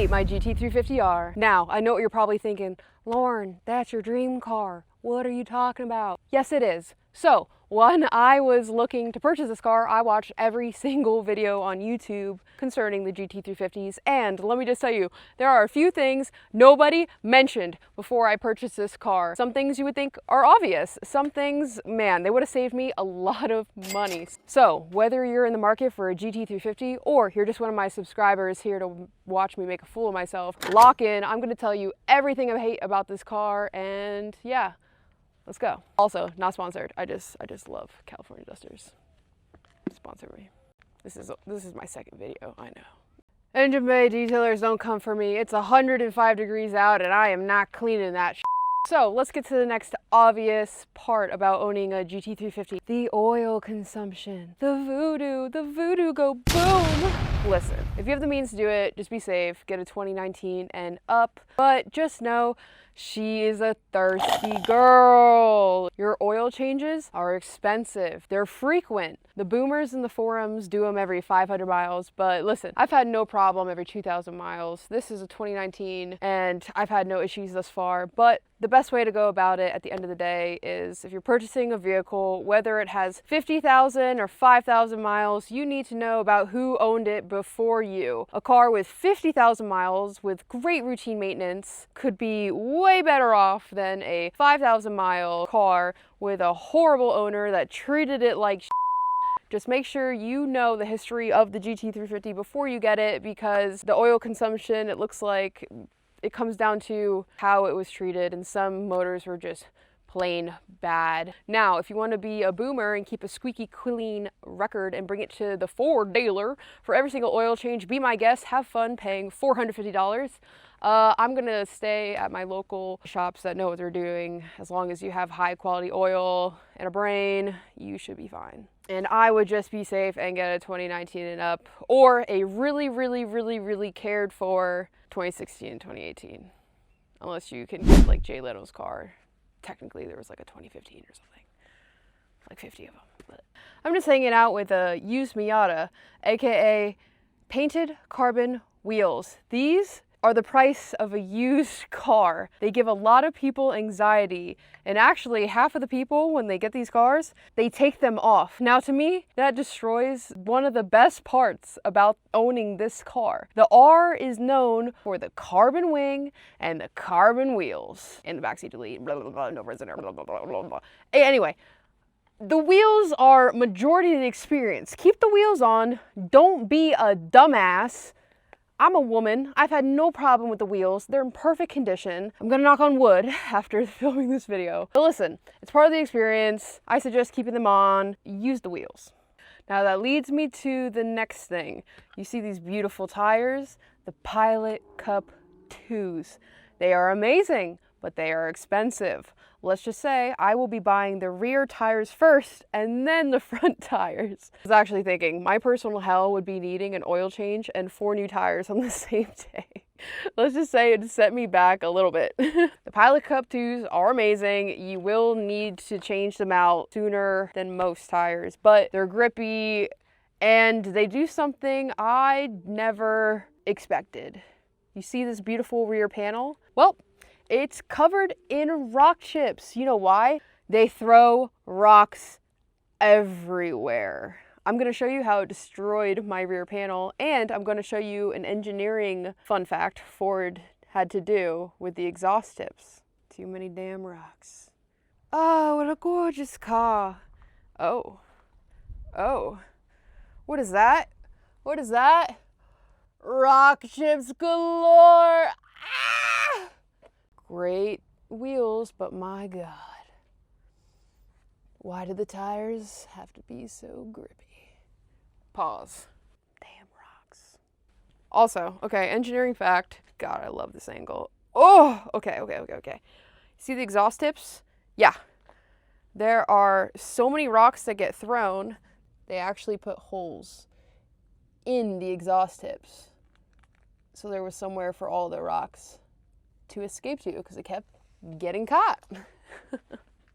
Meet my GT350R. Now, I know what you're probably thinking, Lauren, that's your dream car. What are you talking about? Yes, it is. So, when I was looking to purchase this car, I watched every single video on YouTube concerning the GT350s, and let me just tell you, there are a few things nobody mentioned before I purchased this car. Some things you would think are obvious. Some things, man, they would have saved me a lot of money. So, whether you're in the market for a GT350 or you're just one of my subscribers here to watch me make a fool of myself, lock in. I'm going to tell you everything I hate about this car, and yeah. Let's go. Also, not sponsored. I just love California Dusters. Sponsor me. This is my second video, I know. Engine bay detailers don't come for me. It's 105 degrees out and I am not cleaning that shit. So let's get to the next obvious part about owning a GT350. The oil consumption. The Voodoo go boom. Listen, if you have the means to do it, just be safe. Get a 2019 and up. But just know, she is a thirsty girl. Your oil changes are expensive. They're frequent. The boomers in the forums do them every 500 miles, but listen, I've had no problem every 2,000 miles. This is a 2019 and I've had no issues thus far, but the best way to go about it at the end of the day is if you're purchasing a vehicle, whether it has 50,000 or 5,000 miles, you need to know about who owned it before you. A car with 50,000 miles with great routine maintenance could be way better off than a 5,000 mile car with a horrible owner that treated it like shit. Just make sure you know the history of the GT350 before you get it, because the oil consumption, it looks like it comes down to how it was treated, and some motors were just plain bad. Now, if you want to be a boomer and keep a squeaky clean record and bring it to the Ford dealer for every single oil change, be my guest, have fun paying $450. I'm gonna stay at my local shops that know what they're doing. As long as you have high quality oil and a brain, you should be fine. And I would just be safe and get a 2019 and up, or a really cared for 2016 and 2018. Unless you can get like Jay Leto's car. Technically there was like a 2015 or something. Like 50 of them. But I'm just hanging out with a used Miata, aka painted carbon wheels. These are the price of a used car. They give a lot of people anxiety, and actually half of the people, when they get these cars, they take them off. Now to me, that destroys one of the best parts about owning this car. The R is known for the carbon wing and the carbon wheels. In the backseat delete, blah, blah, blah, no resident, blah, blah, blah, blah, blah. Anyway, the wheels are majority of the experience. Keep the wheels on, don't be a dumbass. I'm a woman. I've had no problem with the wheels. They're in perfect condition. I'm gonna knock on wood after filming this video. But listen, it's part of the experience. I suggest keeping them on. Use the wheels. Now that leads me to the next thing. You see these beautiful tires? The Pilot Cup 2s. They are amazing, but they are expensive. Let's just say I will be buying the rear tires first and then the front tires. I was actually thinking my personal hell would be needing an oil change and 4 new tires on the same day. Let's just say it set me back a little bit. The Pilot Cup 2s are amazing. You will need to change them out sooner than most tires, but they're grippy and they do something I never expected. You see this beautiful rear panel? Well, it's covered in rock chips. You know why? They throw rocks everywhere. I'm going to show you how it destroyed my rear panel, and I'm going to show you an engineering fun fact Ford had to do with the exhaust tips. Too many damn rocks. Oh, what a gorgeous car. Oh. What is that? What is that? Rock chips galore. Ah! Great wheels, but my God. Why do the tires have to be so grippy? Pause. Damn rocks. Also, okay, engineering fact. God, I love this angle. Oh, okay. See the exhaust tips? Yeah. There are so many rocks that get thrown, they actually put holes in the exhaust tips. So there was somewhere for all the rocks to escape to, because it kept getting caught.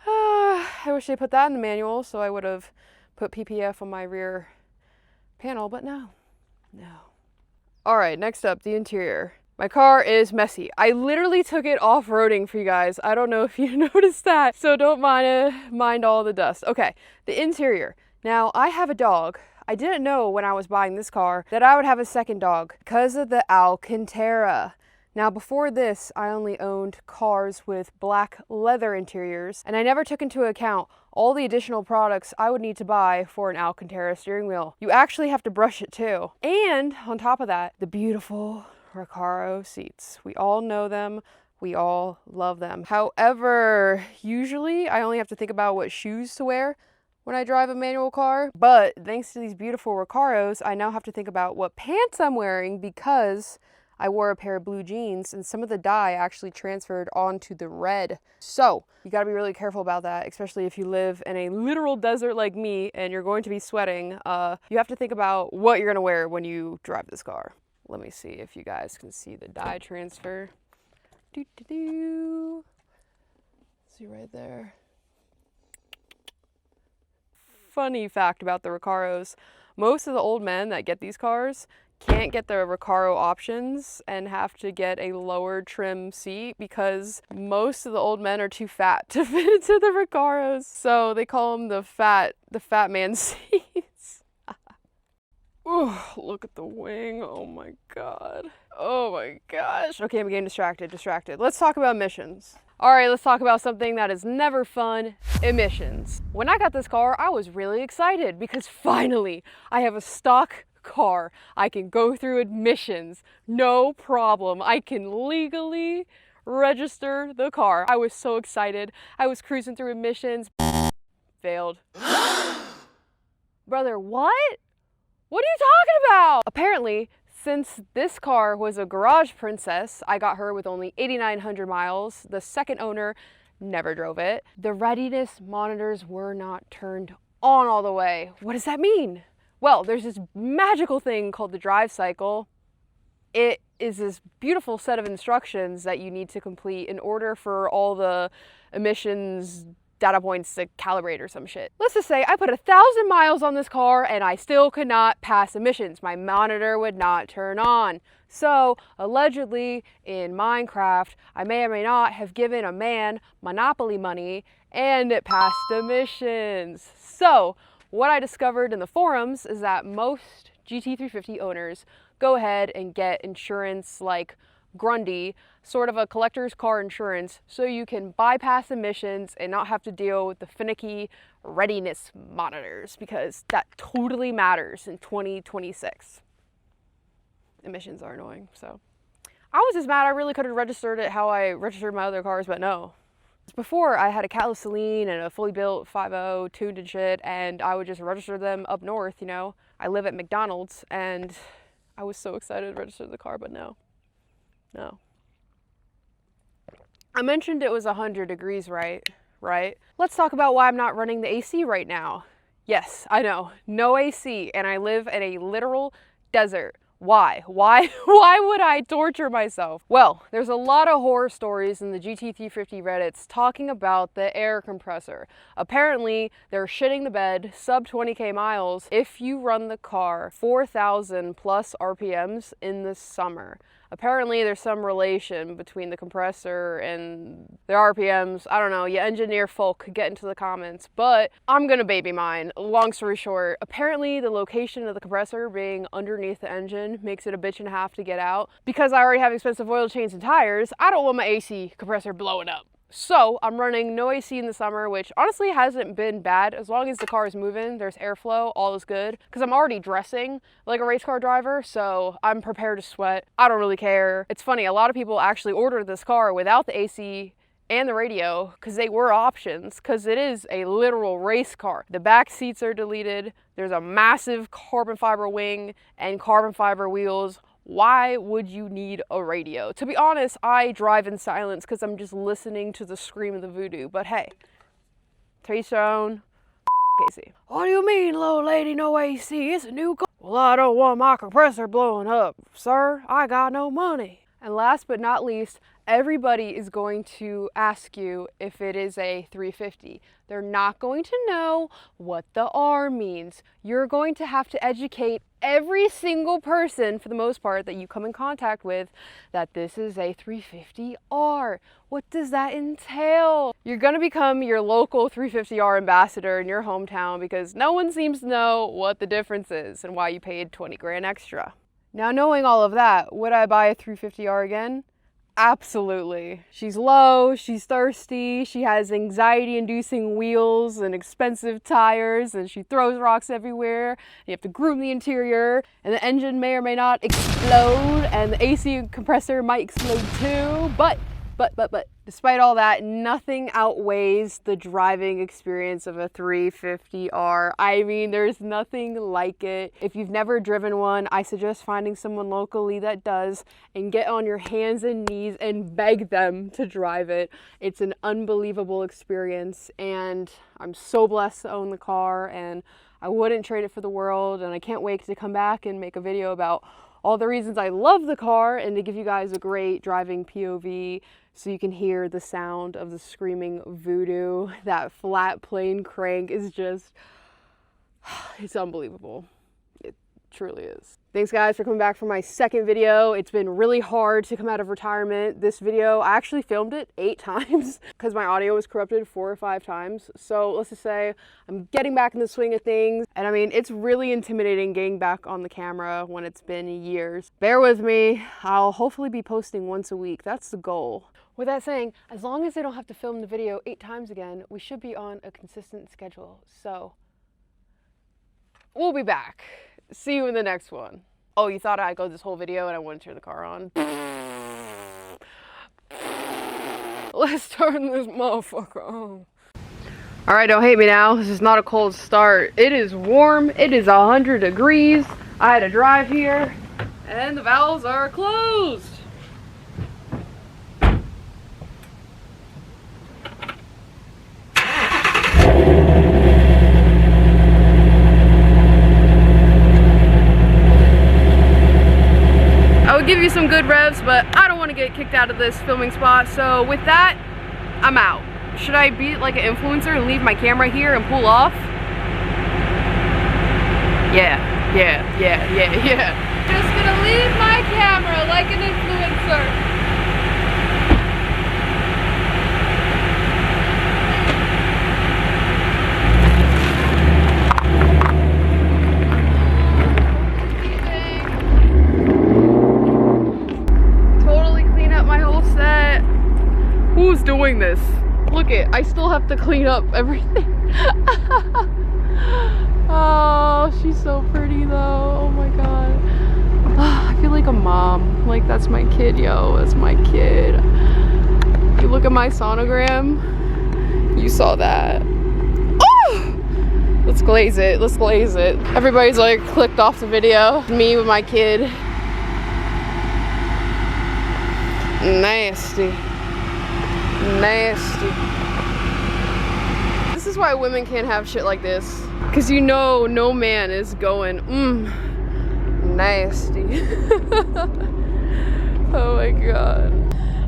I wish they put that in the manual, so I would have put PPF on my rear panel, but no. All right, next up, the interior. My car is messy. I literally took it off-roading for you guys. I don't know if you noticed that, so don't mind all the dust. Okay, the interior. Now, I have a dog. I didn't know when I was buying this car that I would have a second dog because of the Alcantara. Now, before this, I only owned cars with black leather interiors, and I never took into account all the additional products I would need to buy for an Alcantara steering wheel. You actually have to brush it too. And on top of that, the beautiful Recaro seats. We all know them. We all love them. However, usually I only have to think about what shoes to wear when I drive a manual car. But thanks to these beautiful Recaros, I now have to think about what pants I'm wearing because I wore a pair of blue jeans and some of the dye actually transferred onto the red. So you gotta be really careful about that, especially if you live in a literal desert like me and you're going to be sweating. You have to think about what you're gonna wear when you drive this car. Let me see if you guys can see the dye transfer. See right there. Funny fact about the Recaros, most of the old men that get these cars can't get the Recaro options and have to get a lower trim seat because most of the old men are too fat to fit into the Recaros. So they call them the fat man seats. Ooh, look at the wing. Oh my God. Oh my gosh. Okay, I'm getting distracted. Let's talk about emissions. All right, let's talk about something that is never fun, emissions. When I got this car, I was really excited because finally I have a stock car. I can go through emissions, no problem. I can legally register the car. I was so excited. I was cruising through emissions. Failed. Brother, what? What are you talking about? Apparently, since this car was a garage princess, I got her with only 8,900 miles. The second owner never drove it. The readiness monitors were not turned on all the way. What does that mean? Well, there's this magical thing called the drive cycle. It is this beautiful set of instructions that you need to complete in order for all the emissions data points to calibrate or some shit. Let's just say I put 1,000 miles on this car and I still could not pass emissions. My monitor would not turn on. So allegedly in Minecraft, I may or may not have given a man Monopoly money and it passed emissions. So what I discovered in the forums is that most GT350 owners go ahead and get insurance like Grundy, sort of a collector's car insurance, so you can bypass emissions and not have to deal with the finicky readiness monitors, because that totally matters in 2026. Emissions are annoying, so. I was just mad I really could have registered it how I registered my other cars, but no. Before, I had a Cadillac Celine and a fully built 5.0 tuned and shit, and I would just register them up north, you know. I live at McDonald's, and I was so excited to register the car, but no. No. I mentioned it was 100 degrees, right? Let's talk about why I'm not running the AC right now. Yes, I know, no AC, and I live in a literal desert. Why would I torture myself? Well, there's a lot of horror stories in the GT350 Reddits talking about the air compressor. Apparently, they're shitting the bed sub 20k miles if you run the car 4,000 plus RPMs in the summer. Apparently, there's some relation between the compressor and the RPMs. I don't know, you engineer folk, get into the comments, but I'm gonna baby mine. Long story short, apparently the location of the compressor being underneath the engine makes it a bitch and a half to get out. Because I already have expensive oil change and tires, I don't want my AC compressor blowing up. So I'm running no AC in the summer, which honestly hasn't been bad. As long as the car is moving, there's airflow, all is good. Because I'm already dressing like a race car driver, so I'm prepared to sweat. I don't really care. It's funny, a lot of people actually ordered this car without the AC and the radio because they were options, because it is a literal race car. The back seats are deleted. There's a massive carbon fiber wing and carbon fiber wheels. Why would you need a radio? To be honest, I drive in silence because I'm just listening to the scream of the Voodoo. But hey, to each their own. AC. What do you mean, little lady, no AC? It's a new car. Well, I don't want my compressor blowing up, sir. I got no money. And last but not least, everybody is going to ask you if it is a 350. They're not going to know what the R means. You're going to have to educate every single person, for the most part, that you come in contact with, that this is a 350R. What does that entail? You're gonna become your local 350R ambassador in your hometown because no one seems to know what the difference is and why you paid 20 grand extra. Now, knowing all of that, would I buy a 350R again? Absolutely. She's low, she's thirsty, she has anxiety-inducing wheels and expensive tires, and she throws rocks everywhere. You have to groom the interior, and the engine may or may not explode, and the AC compressor might explode too, but despite all that, nothing outweighs the driving experience of a 350R. I mean, there's nothing like it. If you've never driven one, I suggest finding someone locally that does and get on your hands and knees and beg them to drive it. It's an unbelievable experience, and I'm so blessed to own the car, and I wouldn't trade it for the world, and I can't wait to come back and make a video about all the reasons I love the car and to give you guys a great driving POV so you can hear the sound of the screaming Voodoo. That flat plane crank is just, it's unbelievable. It truly is. Thanks guys for coming back for my second video. It's been really hard to come out of retirement. This video, I actually filmed it 8 times because my audio was corrupted 4 or 5 times. So let's just say I'm getting back in the swing of things. And I mean, it's really intimidating getting back on the camera when it's been years. Bear with me. I'll hopefully be posting once a week. That's the goal. With that saying, as long as I don't have to film the video 8 times again, we should be on a consistent schedule. So we'll be back. See you in the next one. Oh, you thought I'd go this whole video and I wouldn't turn the car on? Let's turn this motherfucker on. All right, don't hate me now. This is not a cold start. It is warm. It is 100 degrees. I had to drive here and the valves are closed. Give you some good revs, but I don't want to get kicked out of this filming spot, so with that, I'm out. Should I be like an influencer and leave my camera here and pull off? Yeah. Just gonna leave my camera like an influencer. Who's doing this? Look it, I still have to clean up everything. Oh, she's so pretty though. Oh my god. Oh, I feel like a mom. Like, that's my kid, yo. That's my kid. You look at my sonogram. You saw that. Oh! Let's glaze it. Let's glaze it. Everybody's like clicked off the video. Me with my kid. Nasty. Nasty. This is why women can't have shit like this. Because you know no man is going, nasty. Oh my god.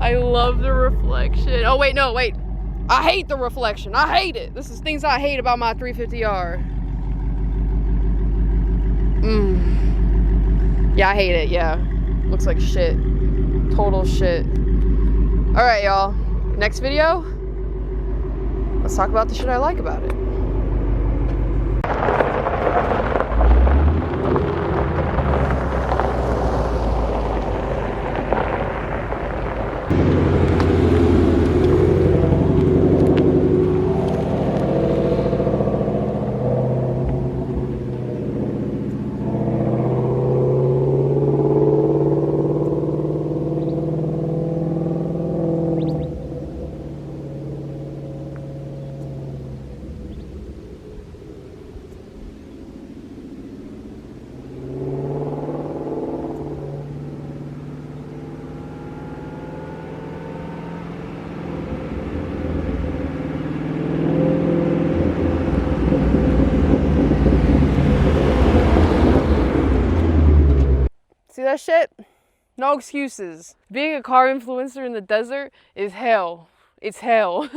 I love the reflection. Oh wait, no, wait. I hate the reflection. I hate it. This is things I hate about my 350R. Yeah, I hate it, yeah. Looks like shit. Total shit. Alright, y'all. Next video, let's talk about the shit I like about it. See that shit? No excuses. Being a car influencer in the desert is hell. It's hell.